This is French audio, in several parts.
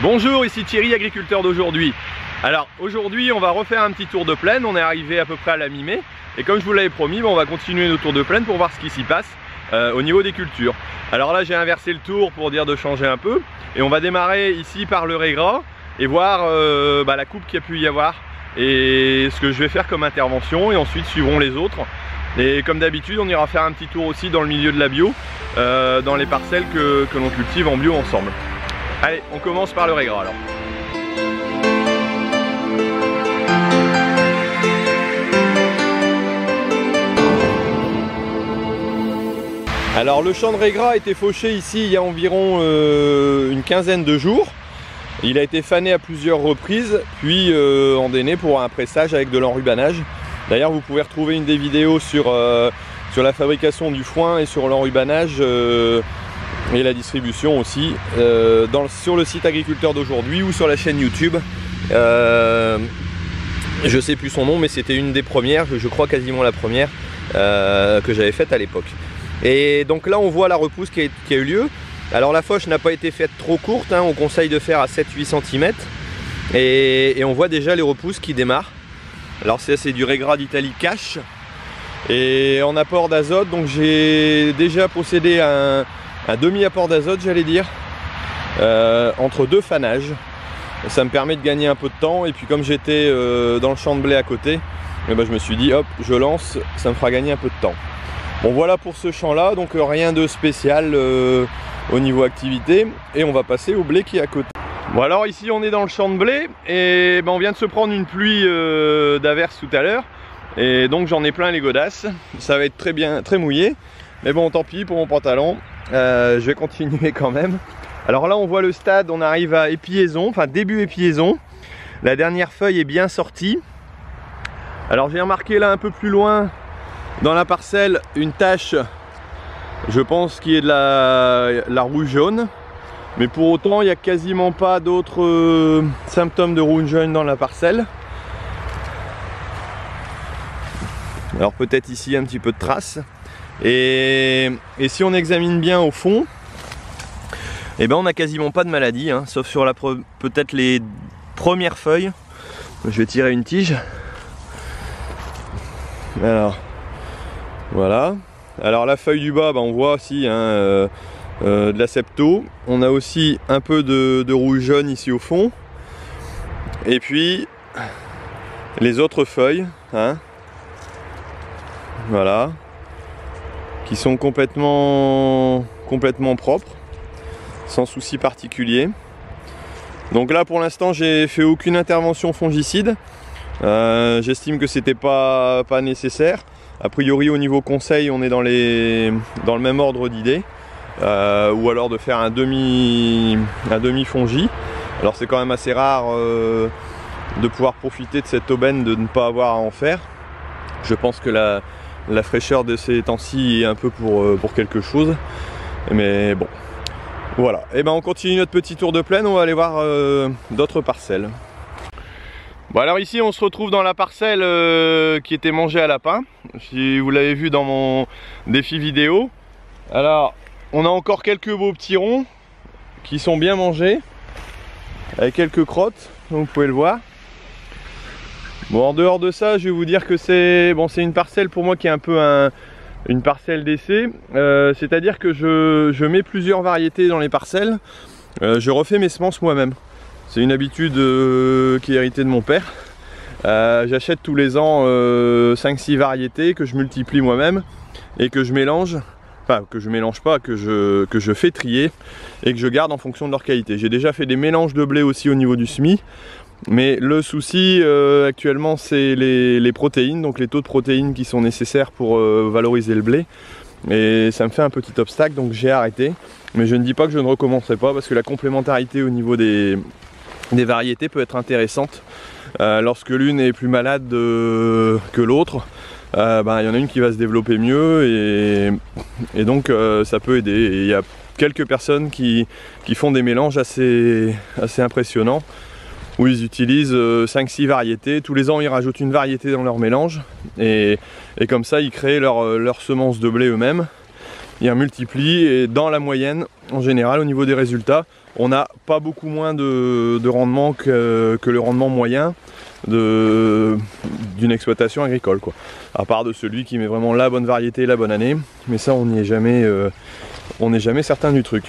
Bonjour, ici Thierry, agriculteur d'aujourd'hui. Alors aujourd'hui on va refaire un petit tour de plaine, on est arrivé à peu près à la mi-mai et comme je vous l'avais promis, on va continuer nos tours de plaine pour voir ce qui s'y passe au niveau des cultures. Alors là j'ai inversé le tour pour dire de changer un peu et on va démarrer ici par le Régras et voir la coupe qu'il y a pu y avoir et ce que je vais faire comme intervention et ensuite suivront les autres. Et comme d'habitude on ira faire un petit tour aussi dans le milieu de la bio, dans les parcelles que l'on cultive en bio ensemble. Allez, on commence par le Régras alors. Alors le champ de Régras a été fauché ici il y a environ une quinzaine de jours. Il a été fané à plusieurs reprises, puis endainé pour un pressage avec de l'enrubanage. D'ailleurs vous pouvez retrouver une des vidéos sur la fabrication du foin et sur l'enrubanage et la distribution aussi sur le site agriculteur d'aujourd'hui ou sur la chaîne YouTube. Je sais plus son nom mais c'était une des premières, je crois quasiment la première que j'avais faite à l'époque. Et donc là on voit la repousse qui a eu lieu. Alors la fauche n'a pas été faite trop courte, hein, on conseille de faire à 7-8 cm et on voit déjà les repousses qui démarrent. Alors ça c'est du Régras d'Italie Cash et en apport d'azote, donc j'ai déjà procédé à un demi-apport d'azote j'allais dire entre deux fanages. Ça me permet de gagner un peu de temps et puis comme j'étais dans le champ de blé à côté, je me suis dit hop je lance, ça me fera gagner un peu de temps. Bon voilà pour ce champ là, donc rien de spécial au niveau activité et on va passer au blé qui est à côté. Bon alors ici on est dans le champ de blé et on vient de se prendre une pluie d'averse tout à l'heure et donc j'en ai plein les godasses, ça va être très mouillé mais bon tant pis pour mon pantalon, je vais continuer quand même. Alors là on voit le stade, on arrive à épiaison, enfin début épiaison, la dernière feuille est bien sortie. Alors j'ai remarqué là un peu plus loin dans la parcelle une tache, je pense qui est de la rouge jaune, mais pour autant il n'y a quasiment pas d'autres symptômes de rouge jaune dans la parcelle. Alors peut-être ici un petit peu de traces et si on examine bien au fond, eh ben on n'a quasiment pas de maladie, hein, sauf sur peut-être les premières feuilles. Je vais tirer une tige. Alors voilà. Alors la feuille du bas, on voit aussi hein, de la septo. On a aussi un peu de rouge jaune ici au fond. Et puis les autres feuilles, hein, voilà, qui sont complètement propres, sans souci particulier. Donc là pour l'instant j'ai fait aucune intervention fongicide. J'estime que c'était pas nécessaire. A priori au niveau conseil on est dans le même ordre d'idées, ou alors de faire un demi fongi. Alors c'est quand même assez rare de pouvoir profiter de cette aubaine de ne pas avoir à en faire. Je pense que la fraîcheur de ces temps-ci est un peu pour quelque chose, mais bon voilà. Et on continue notre petit tour de plaine, on va aller voir d'autres parcelles. Bon alors ici on se retrouve dans la parcelle qui était mangée à lapin, si vous l'avez vu dans mon défi vidéo. Alors on a encore quelques beaux petits ronds qui sont bien mangés, avec quelques crottes, comme vous pouvez le voir. Bon en dehors de ça je vais vous dire que c'est une parcelle pour moi qui est un peu une parcelle d'essai, c'est à dire que je mets plusieurs variétés dans les parcelles, je refais mes semences moi-même. C'est une habitude qui est héritée de mon père. J'achète tous les ans 5-6 variétés que je multiplie moi-même et que je mélange, enfin que je mélange pas, que je fais trier et que je garde en fonction de leur qualité. J'ai déjà fait des mélanges de blé aussi au niveau du semis, mais le souci actuellement c'est les protéines, donc les taux de protéines qui sont nécessaires pour valoriser le blé. Et ça me fait un petit obstacle, donc j'ai arrêté. Mais je ne dis pas que je ne recommencerai pas parce que la complémentarité au niveau des variétés peut être intéressante. Lorsque l'une est plus malade que l'autre, il y en a une qui va se développer mieux et donc ça peut aider. Et il y a quelques personnes qui font des mélanges assez impressionnants où ils utilisent 5-6 variétés. Tous les ans ils rajoutent une variété dans leur mélange et comme ça ils créent leur semence de blé eux-mêmes. Ils multiplient et dans la moyenne en général au niveau des résultats on n'a pas beaucoup moins de rendement que le rendement moyen d'une exploitation agricole, quoi. À part de celui qui met vraiment la bonne variété, la bonne année, mais ça on n'est jamais certain du truc.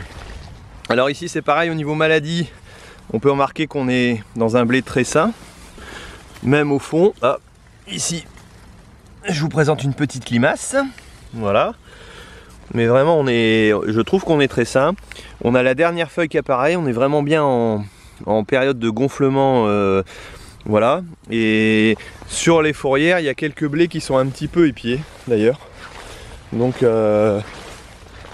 Alors ici c'est pareil au niveau maladie, on peut remarquer qu'on est dans un blé très sain, même au fond. Ah, ici je vous présente une petite limace, voilà. Mais vraiment je trouve qu'on est très sain. On a la dernière feuille qui apparaît, on est vraiment bien en période de gonflement, voilà. Et sur les fourrières, il y a quelques blés qui sont un petit peu épiés d'ailleurs. Donc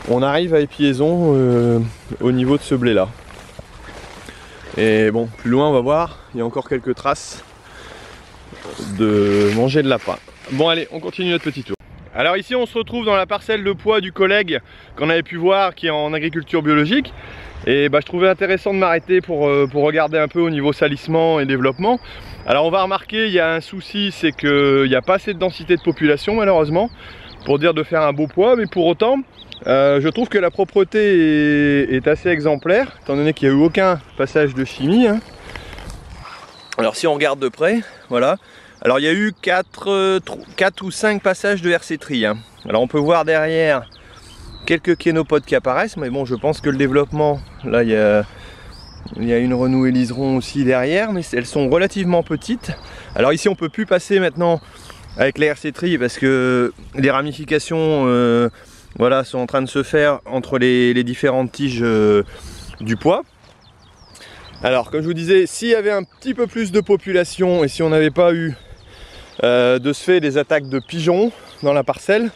on arrive à épiaison au niveau de ce blé là. Et bon, plus loin on va voir, il y a encore quelques traces de manger de lapin. Bon allez, on continue notre petit tour. Alors ici on se retrouve dans la parcelle de pois du collègue qu'on avait pu voir, qui est en agriculture biologique. Et je trouvais intéressant de m'arrêter pour regarder un peu au niveau salissement et développement. Alors on va remarquer, il y a un souci, c'est qu'il n'y a pas assez de densité de population malheureusement pour dire de faire un beau pois, mais pour autant je trouve que la propreté est assez exemplaire, étant donné qu'il n'y a eu aucun passage de chimie, hein. Alors si on regarde de près, voilà. Alors il y a eu 4 ou 5 passages de RC Tri, hein. Alors on peut voir derrière quelques kénopodes qui apparaissent, mais bon, je pense que le développement, là il y a une renouée liseron aussi derrière, mais elles sont relativement petites. Alors ici on peut plus passer maintenant avec les RC Tri parce que les ramifications voilà, sont en train de se faire entre les différentes tiges du pois. Alors comme je vous disais, s'il y avait un petit peu plus de population et si on n'avait pas eu de ce fait des attaques de pigeons dans la parcelle,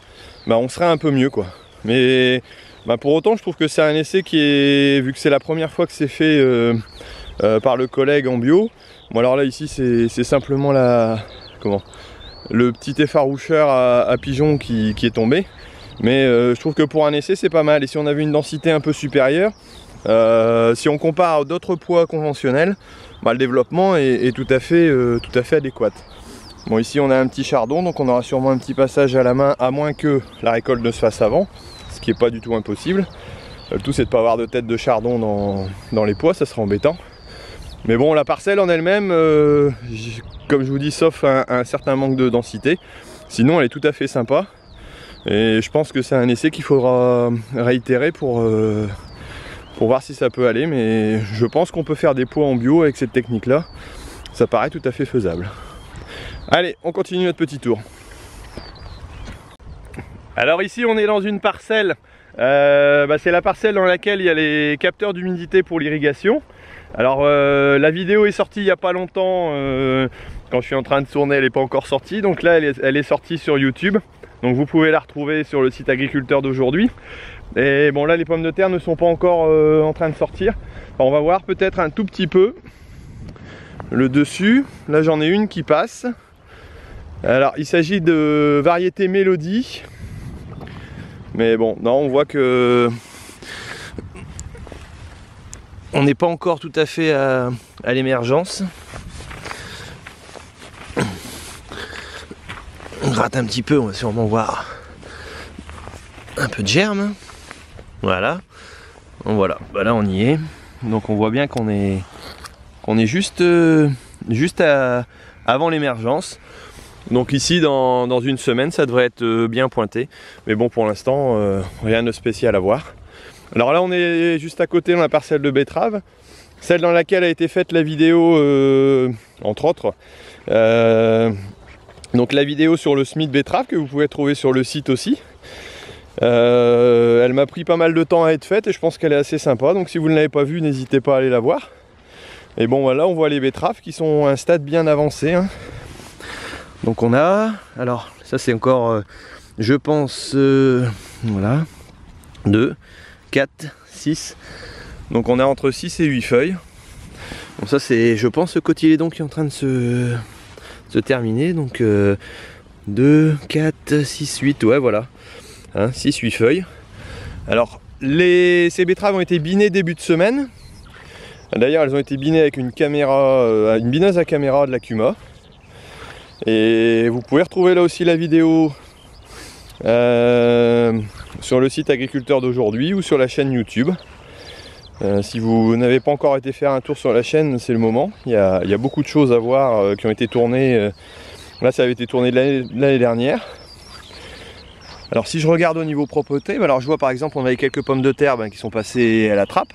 on serait un peu mieux, quoi. Mais pour autant je trouve que c'est un essai qui est, vu que c'est la première fois que c'est fait par le collègue en bio. Bon alors là ici c'est simplement le petit effaroucheur à pigeons qui est tombé. Mais je trouve que pour un essai c'est pas mal. Et si on avait une densité un peu supérieure, si on compare à d'autres pois conventionnels, le développement est tout à fait adéquat. Bon ici on a un petit chardon, donc on aura sûrement un petit passage à la main, à moins que la récolte ne se fasse avant, ce qui n'est pas du tout impossible. Le tout c'est de ne pas avoir de tête de chardon dans les pois, ça sera embêtant. Mais bon, la parcelle en elle-même, comme je vous dis, sauf un certain manque de densité, sinon elle est tout à fait sympa. Et je pense que c'est un essai qu'il faudra réitérer pour voir si ça peut aller, mais je pense qu'on peut faire des pois en bio avec cette technique là, ça paraît tout à fait faisable. Allez, on continue notre petit tour. Alors ici on est dans une parcelle, c'est la parcelle dans laquelle il y a les capteurs d'humidité pour l'irrigation. Alors la vidéo est sortie il n'y a pas longtemps, quand je suis en train de tourner elle n'est pas encore sortie, donc là elle est sortie sur YouTube. Donc vous pouvez la retrouver sur le site agriculteur d'aujourd'hui. Et bon là les pommes de terre ne sont pas encore en train de sortir. Alors, on va voir peut-être un tout petit peu le dessus. Là j'en ai une qui passe. Alors il s'agit de variété Mélodie. Mais bon, non, on voit que on n'est pas encore tout à fait à l'émergence. On gratte un petit peu, on va sûrement voir un peu de germe. Voilà. Donc voilà, là on y est. Donc on voit bien qu'on est juste avant l'émergence. Donc ici dans une semaine ça devrait être bien pointé. Mais bon, pour l'instant rien de spécial à voir. Alors là on est juste à côté dans la parcelle de betterave, celle dans laquelle a été faite la vidéo entre autres. Donc la vidéo sur le semis de betterave que vous pouvez trouver sur le site aussi. Elle m'a pris pas mal de temps à être faite et je pense qu'elle est assez sympa. Donc si vous ne l'avez pas vue, n'hésitez pas à aller la voir. Et bon voilà, on voit les betteraves qui sont à un stade bien avancé, hein. Donc on a, alors ça c'est encore, je pense, voilà, 2, 4, 6. Donc on a entre 6 et 8 feuilles. Bon ça c'est, je pense, ce cotylédon qui est en train de se terminer. Donc 2, 4, 6, 8, ouais voilà. Hein, 6, 8 feuilles. Alors ces betteraves ont été binées début de semaine. D'ailleurs elles ont été binées avec une caméra, une bineuse à caméra de la Cuma. Et vous pouvez retrouver là aussi la vidéo sur le site agriculteur d'aujourd'hui ou sur la chaîne YouTube. Si vous n'avez pas encore été faire un tour sur la chaîne, c'est le moment. Il y a beaucoup de choses à voir qui ont été tournées. Là, ça avait été tourné l'année dernière. Alors si je regarde au niveau propreté, alors je vois par exemple on avait quelques pommes de terre qui sont passées à la trappe.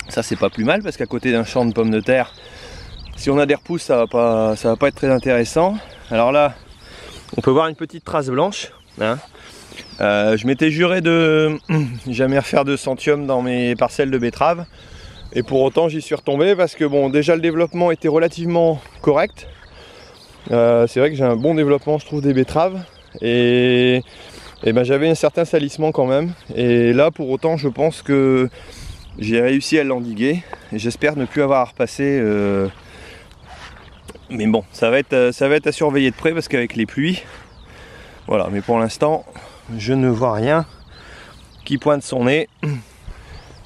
Ça c'est pas plus mal parce qu'à côté d'un champ de pommes de terre, si on a des repousses, ça va pas être très intéressant. Alors là, on peut voir une petite trace blanche. Hein. Je m'étais juré de jamais refaire de centium dans mes parcelles de betteraves. Et pour autant j'y suis retombé parce que bon, déjà le développement était relativement correct. C'est vrai que j'ai un bon développement je trouve des betteraves. Et j'avais un certain salissement quand même. Et là pour autant je pense que j'ai réussi à l'endiguer. Et j'espère ne plus avoir à repasser. Mais bon, ça va être à surveiller de près parce qu'avec les pluies, voilà. Mais pour l'instant, je ne vois rien qui pointe son nez.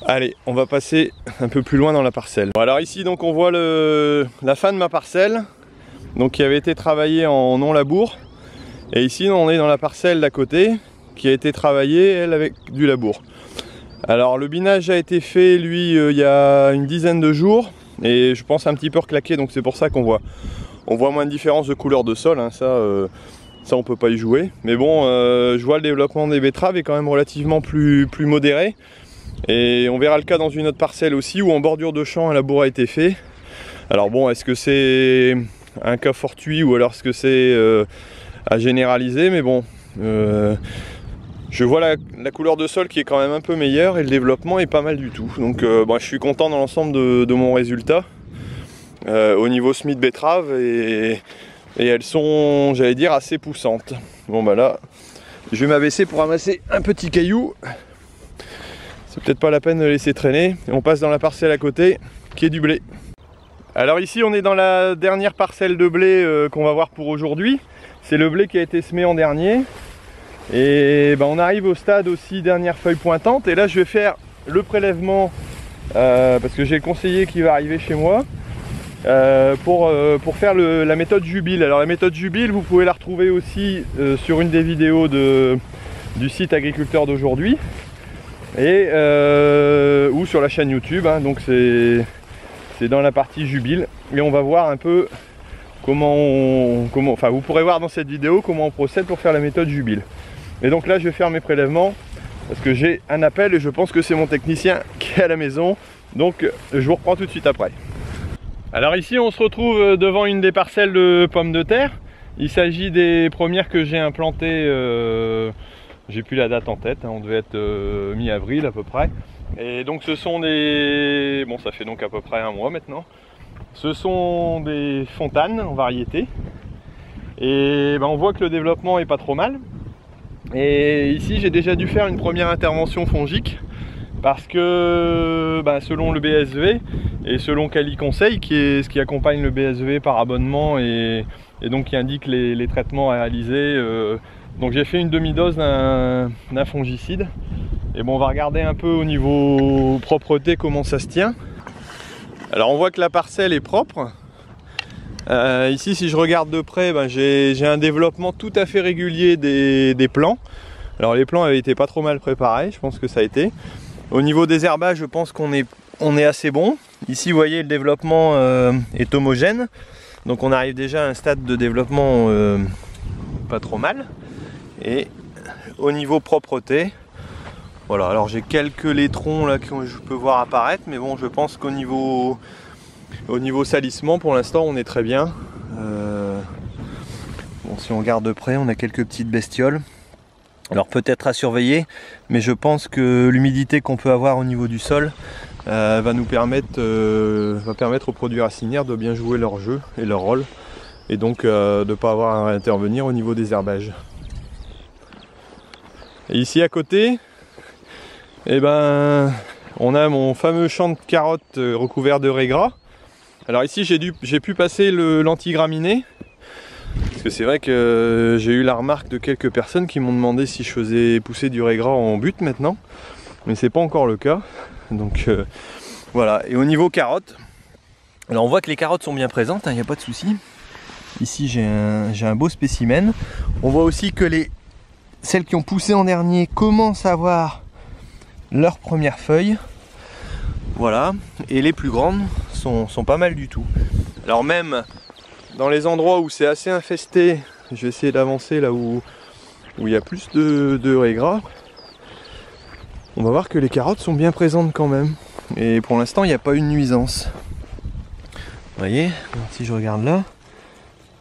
Allez, on va passer un peu plus loin dans la parcelle. Bon, alors ici, donc on voit la fin de ma parcelle, donc qui avait été travaillée en non-labour. Et ici, on est dans la parcelle d'à côté, qui a été travaillée, elle, avec du labour. Alors le binage a été fait, lui, il y a une dizaine de jours. Et je pense un petit peu reclaqué, donc c'est pour ça qu'on voit moins de différence de couleur de sol, hein, ça on peut pas y jouer. Mais bon, je vois le développement des betteraves est quand même relativement plus modéré. Et on verra le cas dans une autre parcelle aussi, où en bordure de champ un labour a été fait. Alors bon, est-ce que c'est un cas fortuit ou alors est-ce que c'est à généraliser? Mais bon, je vois la couleur de sol qui est quand même un peu meilleure et le développement est pas mal du tout. Donc je suis content dans l'ensemble de mon résultat au niveau semis de betterave et elles sont, j'allais dire, assez poussantes. Bon bah là, je vais m'abaisser pour ramasser un petit caillou. C'est peut-être pas la peine de laisser traîner. Et on passe dans la parcelle à côté qui est du blé. Alors ici on est dans la dernière parcelle de blé qu'on va voir pour aujourd'hui. C'est le blé qui a été semé en dernier. Et on arrive au stade aussi dernière feuille pointante. Et là je vais faire le prélèvement parce que j'ai le conseiller qui va arriver chez moi pour faire la méthode Jubile. Alors la méthode Jubile, vous pouvez la retrouver aussi sur une des vidéos du site agriculteur d'aujourd'hui et ou sur la chaîne YouTube, hein. Donc c'est dans la partie Jubile et on va voir un peu enfin vous pourrez voir dans cette vidéo comment on procède pour faire la méthode Jubile. Et donc là je vais faire mes prélèvements parce que j'ai un appel et je pense que c'est mon technicien qui est à la maison. Donc je vous reprends tout de suite après. Alors ici on se retrouve devant une des parcelles de pommes de terre. Il s'agit des premières que j'ai implantées, j'ai plus la date en tête, hein, on devait être mi-avril à peu près. Et donc ce sont des... bon ça fait donc à peu près un mois maintenant. Ce sont des fontanes en variété. Et on voit que le développement est pas trop mal. Et ici j'ai déjà dû faire une première intervention fongique parce que selon le BSV et selon Cali Conseil, qui est ce qui accompagne le BSV par abonnement et donc qui indique les traitements à réaliser, donc j'ai fait une demi-dose d'un fongicide. Et bon, on va regarder un peu au niveau propreté comment ça se tient. Alors on voit que la parcelle est propre. Ici si je regarde de près, j'ai un développement tout à fait régulier des plants. Alors les plants avaient été pas trop mal préparés, je pense que ça a été. Au niveau des herbages, je pense qu'on est assez bon. Ici vous voyez le développement est homogène. Donc on arrive déjà à un stade de développement pas trop mal. Et au niveau propreté, voilà, alors j'ai quelques laitrons là que je peux voir apparaître, mais bon je pense qu'au niveau salissement pour l'instant on est très bien. Bon, si on regarde de près, on a quelques petites bestioles. Alors peut-être à surveiller, mais je pense que l'humidité qu'on peut avoir au niveau du sol va permettre aux produits racinaires de bien jouer leur jeu et leur rôle, et donc de ne pas avoir à intervenir au niveau des herbages. Et ici à côté, on a mon fameux champ de carottes recouvert de raie gras. Alors ici j'ai pu passer l'antigraminé, parce que c'est vrai que j'ai eu la remarque de quelques personnes qui m'ont demandé si je faisais pousser du raie gras en butte maintenant, mais c'est pas encore le cas. Donc voilà. Et au niveau carottes, alors on voit que les carottes sont bien présentes, il n'y a pas de souci. Ici j'ai un beau spécimen. On voit aussi que celles qui ont poussé en dernier commencent à avoir leurs premières feuilles. Voilà, et les plus grandes sont pas mal du tout. Alors même dans les endroits où c'est assez infesté, je vais essayer d'avancer là où il y a plus de raies gras. On va voir que les carottes sont bien présentes quand même. Et pour l'instant il n'y a pas eu de nuisance. Vous voyez, si je regarde là,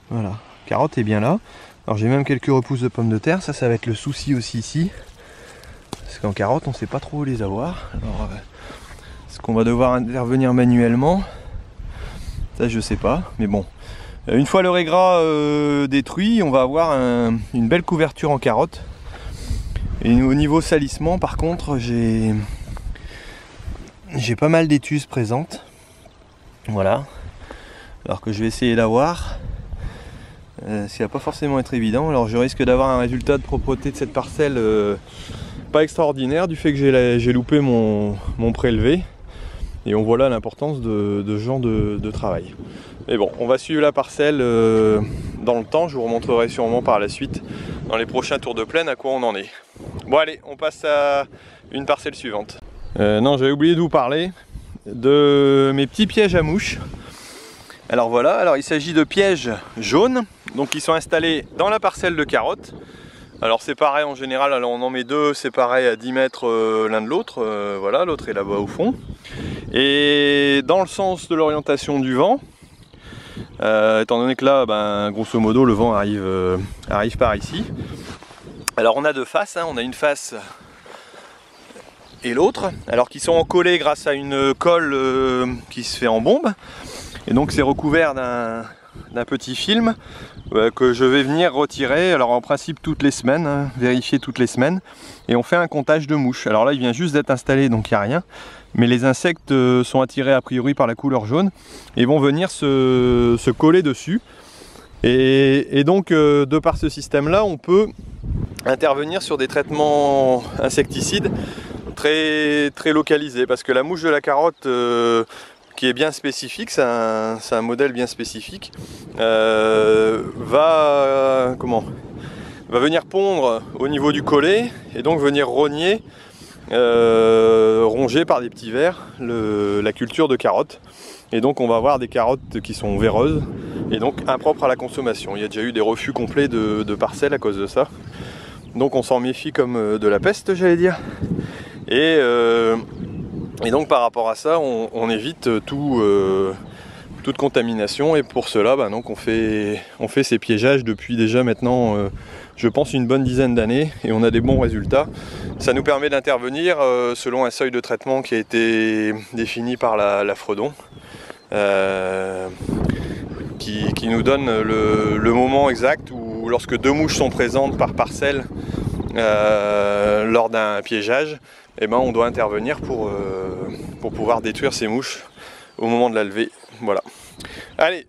voilà, carotte est bien là. Alors j'ai même quelques repousses de pommes de terre, ça va être le souci aussi ici. Parce qu'en carotte on ne sait pas trop où les avoir. Alors est-ce qu'on va devoir intervenir manuellement? Ça je sais pas, mais bon. Une fois le régras détruit, on va avoir une belle couverture en carotte. Et au niveau salissement par contre j'ai pas mal d'étuses présentes. Voilà. Alors que je vais essayer d'avoir. Ça va pas forcément être évident. Alors je risque d'avoir un résultat de propreté de cette parcelle pas extraordinaire du fait que j'ai loupé mon prélevé. Et on voit là l'importance de ce genre de travail. Mais bon, on va suivre la parcelle dans le temps. Je vous remontrerai sûrement par la suite dans les prochains tours de plaine à quoi on en est. Bon allez, on passe à une parcelle suivante. Non, j'avais oublié de vous parler de mes petits pièges à mouches. Alors voilà, alors il s'agit de pièges jaunes, donc ils sont installés dans la parcelle de carottes. Alors c'est pareil en général, alors on en met deux séparés à 10 mètres l'un de l'autre, voilà, l'autre est là-bas au fond. Et dans le sens de l'orientation du vent, étant donné que là, ben, grosso modo, le vent arrive par ici. Alors on a deux faces, hein, on a une face et l'autre, alors qui sont encollés grâce à une colle qui se fait en bombe. Et donc c'est recouvert d'un petit film que je vais venir retirer, alors en principe toutes les semaines, hein, vérifier toutes les semaines. Et on fait un comptage de mouches. Alors là il vient juste d'être installé donc il n'y a rien. Mais les insectes sont attirés a priori par la couleur jaune et vont venir se coller dessus. Et donc de par ce système là on peut intervenir sur des traitements insecticides très localisés. Parce que la mouche de la carotte qui est bien spécifique, c'est un modèle bien spécifique, va venir pondre au niveau du collet et donc venir rogner, ronger par des petits vers la culture de carottes. Et donc on va avoir des carottes qui sont véreuses et donc impropres à la consommation. Il y a déjà eu des refus complets de parcelles à cause de ça. Donc on s'en méfie comme de la peste, j'allais dire. Et donc par rapport à ça, on évite toute contamination. Et pour cela, bah, donc on fait ces piégeages depuis déjà maintenant, je pense, une bonne dizaine d'années. Et on a des bons résultats. Ça nous permet d'intervenir selon un seuil de traitement qui a été défini par la Fredon. Qui nous donne le moment exact où lorsque deux mouches sont présentes par parcelle lors d'un piégeage, eh ben, on doit intervenir pour pouvoir détruire ces mouches au moment de la levée. Voilà. Allez,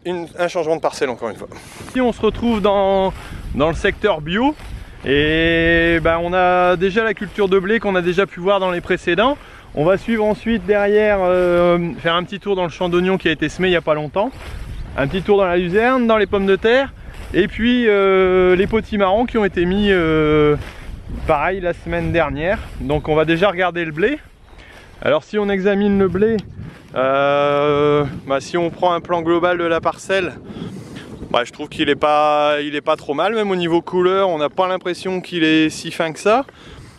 un changement de parcelle encore une fois. Ici on se retrouve dans le secteur bio et ben, on a déjà la culture de blé qu'on a déjà pu voir dans les précédents. On va suivre ensuite derrière, faire un petit tour dans le champ d'oignons qui a été semé il n'y a pas longtemps. Un petit tour dans la luzerne, dans les pommes de terre. Et puis les potimarrons qui ont été mis pareil la semaine dernière. Donc on va déjà regarder le blé. Alors si on examine le blé, si on prend un plan global de la parcelle, je trouve qu'il est pas trop mal. Même au niveau couleur, on n'a pas l'impression qu'il est si fin que ça.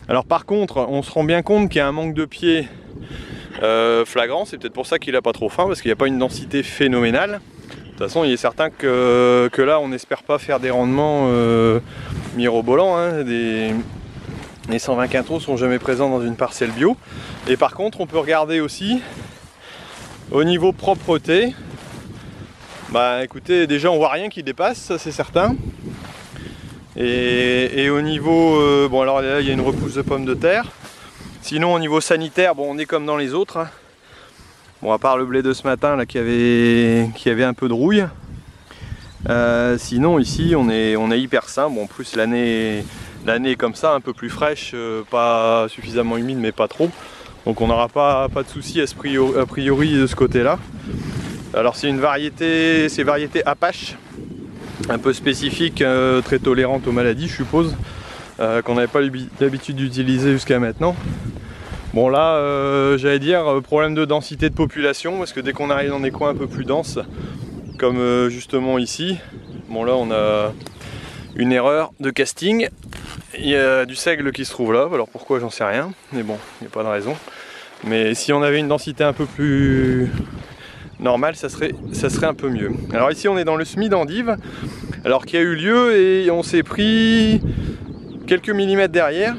Alors par contre, on se rend bien compte qu'il y a un manque de pied flagrant. C'est peut-être pour ça qu'il n'a pas trop faim, parce qu'il n'y a pas une densité phénoménale. De toute façon, il est certain que là, on n'espère pas faire des rendements mirobolants. Hein. Les 120 quintaux sont jamais présents dans une parcelle bio. Et par contre, on peut regarder aussi au niveau propreté. Écoutez, déjà, on voit rien qui dépasse, ça c'est certain. Et au niveau, alors là, il y a une repousse de pommes de terre. Sinon, au niveau sanitaire, on est comme dans les autres. Hein. Bon, à part le blé de ce matin là, qui avait un peu de rouille. Sinon ici on est hyper sain. Bon, en plus l'année est comme ça, un peu plus fraîche, pas suffisamment humide mais pas trop. Donc on n'aura pas de soucis a priori de ce côté là. Alors c'est variété Apache, un peu spécifique, très tolérante aux maladies je suppose, qu'on n'avait pas l'habitude d'utiliser jusqu'à maintenant. Bon là, j'allais dire problème de densité de population, parce que dès qu'on arrive dans des coins un peu plus denses, comme justement ici, bon là on a une erreur de casting. Il y a du seigle qui se trouve là, alors pourquoi j'en sais rien, mais bon, il n'y a pas de raison. Mais si on avait une densité un peu plus normale, ça serait un peu mieux. Alors ici on est dans le semis d'endive, alors qui a eu lieu et on s'est pris quelques millimètres derrière,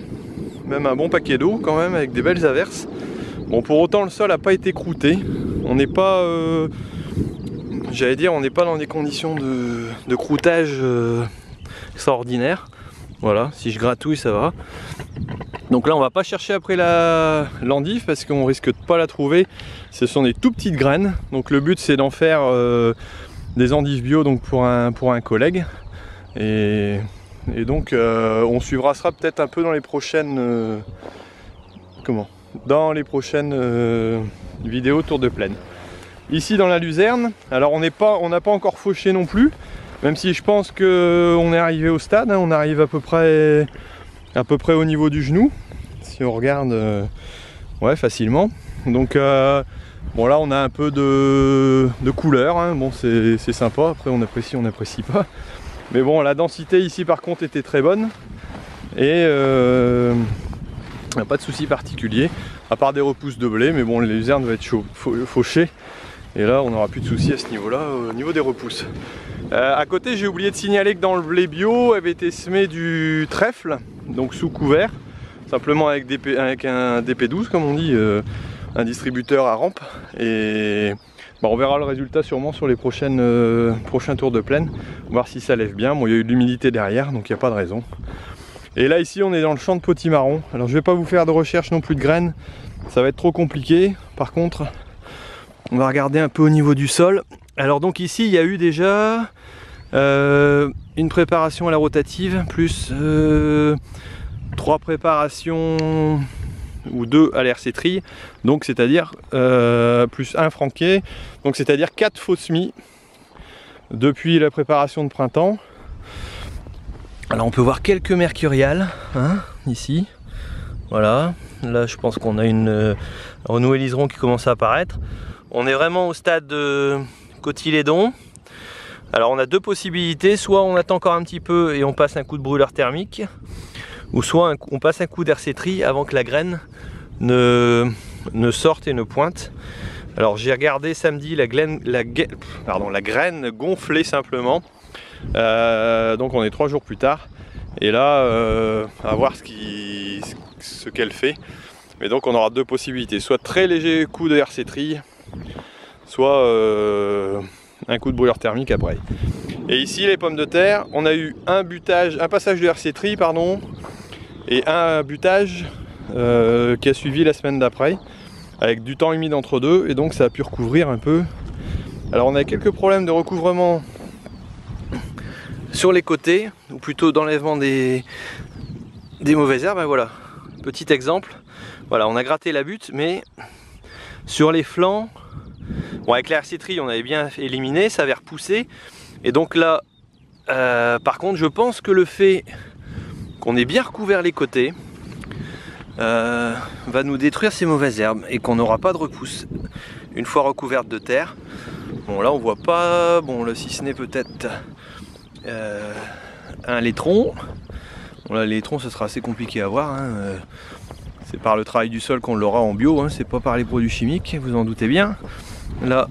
même un bon paquet d'eau quand même, avec des belles averses. Bon, pour autant le sol n'a pas été croûté, on n'est pas, j'allais dire, on n'est pas dans des conditions de croûtage extraordinaires. Voilà, si je gratouille ça va. Donc là on va pas chercher après l'endive parce qu'on risque de pas la trouver. Ce sont des tout petites graines. Donc le but c'est d'en faire des endives bio, donc pour un collègue. Et donc on suivra ça peut-être un peu dans les prochaines vidéos tour de plaine. Ici dans la luzerne, alors on n'a pas encore fauché non plus. Même si je pense qu'on est arrivé au stade, hein, on arrive à peu près au niveau du genou, si on regarde ouais, facilement. Donc bon là on a un peu de couleur, hein. Bon c'est sympa, après on n'apprécie pas. Mais bon, la densité ici par contre était très bonne et pas de souci particulier, à part des repousses de blé, mais bon les luzernes doivent être fauchées. Et là on n'aura plus de soucis à ce niveau-là, au niveau des repousses. À côté j'ai oublié de signaler que dans le blé bio avait été semé du trèfle, donc sous couvert, simplement avec un DP12 comme on dit, un distributeur à rampe. Et bah, on verra le résultat sûrement sur les prochains tours de plaine, voir si ça lève bien. Bon, il y a eu de l'humidité derrière, donc il n'y a pas de raison. Et là ici on est dans le champ de potimarron. Alors je vais pas vous faire de recherche non plus de graines, ça va être trop compliqué. Par contre on va regarder un peu au niveau du sol. Alors donc ici il y a eu déjà une préparation à la rotative plus 3 préparations ou 2 à l'RC tri, donc c'est à dire plus 1 franqué, donc c'est à dire 4 faux semis depuis la préparation de printemps. Alors on peut voir quelques mercuriales hein, ici, voilà, là je pense qu'on a une renouvelliseron qui commence à apparaître. On est vraiment au stade de cotylédon. Alors on a deux possibilités, soit on attend encore un petit peu et on passe un coup de brûleur thermique, ou soit on passe un coup d'RC tri avant que la graine ne sorte et ne pointe. Alors j'ai regardé samedi la graine gonflée simplement, donc on est 3 jours plus tard, et là à voir ce qu'elle fait. Mais donc on aura deux possibilités, soit très léger coup de RC tri, soit un coup de brûleur thermique après. Et ici les pommes de terre, on a eu un passage de RC tri pardon, et un butage qui a suivi la semaine d'après, avec du temps humide entre deux, et donc ça a pu recouvrir un peu. Alors on a quelques problèmes de recouvrement sur les côtés, ou plutôt d'enlèvement des mauvaises herbes. Ben voilà, petit exemple. Voilà, on a gratté la butte, mais sur les flancs, bon, avec la RC tri on avait bien éliminé, ça avait repoussé. Et donc là, par contre, je pense que le fait qu'on ait bien recouvert les côtés va nous détruire ces mauvaises herbes et qu'on n'aura pas de repousse une fois recouverte de terre. Bon, là on voit pas, bon là si ce n'est peut-être un laitron. Bon là les laitron ce sera assez compliqué à voir, hein. C'est par le travail du sol qu'on l'aura en bio, hein. C'est pas par les produits chimiques, vous en doutez bien. Là,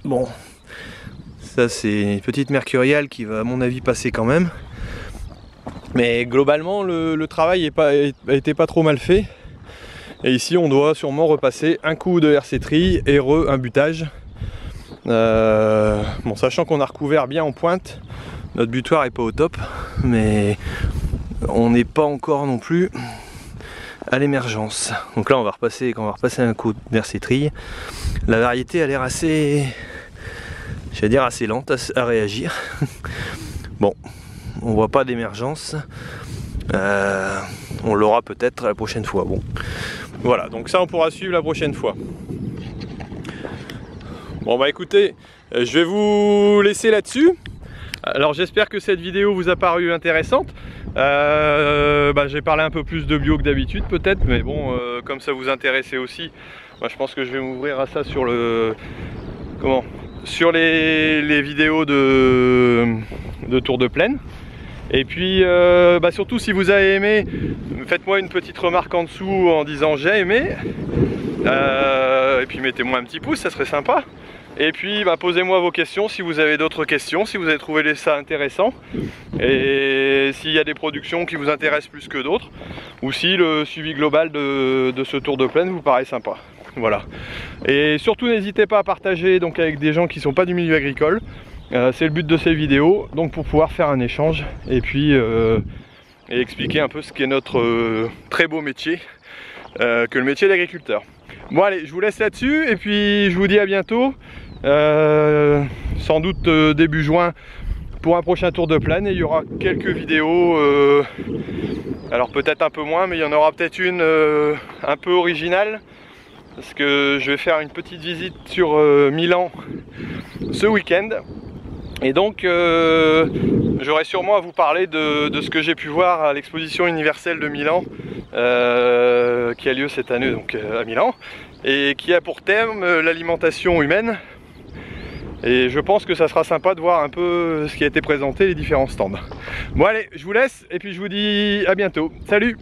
bon, ça c'est une petite mercuriale qui va à mon avis passer quand même. Mais globalement le travail a été pas trop mal fait. Et ici on doit sûrement repasser un coup de RC tri et un butage. Bon, sachant qu'on a recouvert bien en pointe, notre butoir est pas au top, mais on n'est pas encore non plus à l'émergence. Donc là on va repasser, quand on va repasser un coup de RC tri, la variété a l'air assez, j'allais dire assez lente à réagir. Bon, on voit pas d'émergence, on l'aura peut-être la prochaine fois. Bon, voilà, donc ça on pourra suivre la prochaine fois. Bon bah écoutez, je vais vous laisser là-dessus. Alors j'espère que cette vidéo vous a paru intéressante. J'ai parlé un peu plus de bio que d'habitude peut-être, mais bon, comme ça vous intéressait aussi, moi je pense que je vais m'ouvrir à ça sur le... sur les vidéos de tour de plaine. Et puis surtout si vous avez aimé, faites-moi une petite remarque en dessous en disant j'ai aimé, et puis mettez-moi un petit pouce, ça serait sympa. Et puis posez-moi vos questions si vous avez d'autres questions, si vous avez trouvé ça intéressant, et s'il y a des productions qui vous intéressent plus que d'autres, ou si le suivi global de ce tour de plaine vous paraît sympa. Voilà. Et surtout n'hésitez pas à partager donc avec des gens qui ne sont pas du milieu agricole. C'est le but de ces vidéos, donc pour pouvoir faire un échange et puis et expliquer un peu ce qu'est notre très beau métier, que le métier d'agriculteur. Bon allez, je vous laisse là-dessus et puis je vous dis à bientôt, sans doute début juin pour un prochain tour de plaine, et il y aura quelques vidéos, alors peut-être un peu moins, mais il y en aura peut-être une un peu originale, parce que je vais faire une petite visite sur Milan ce week-end. Et donc j'aurai sûrement à vous parler de ce que j'ai pu voir à l'exposition universelle de Milan, qui a lieu cette année donc à Milan, et qui a pour thème l'alimentation humaine. Et je pense que ça sera sympa de voir un peu ce qui a été présenté, les différents stands. Bon allez, je vous laisse et puis je vous dis à bientôt. Salut!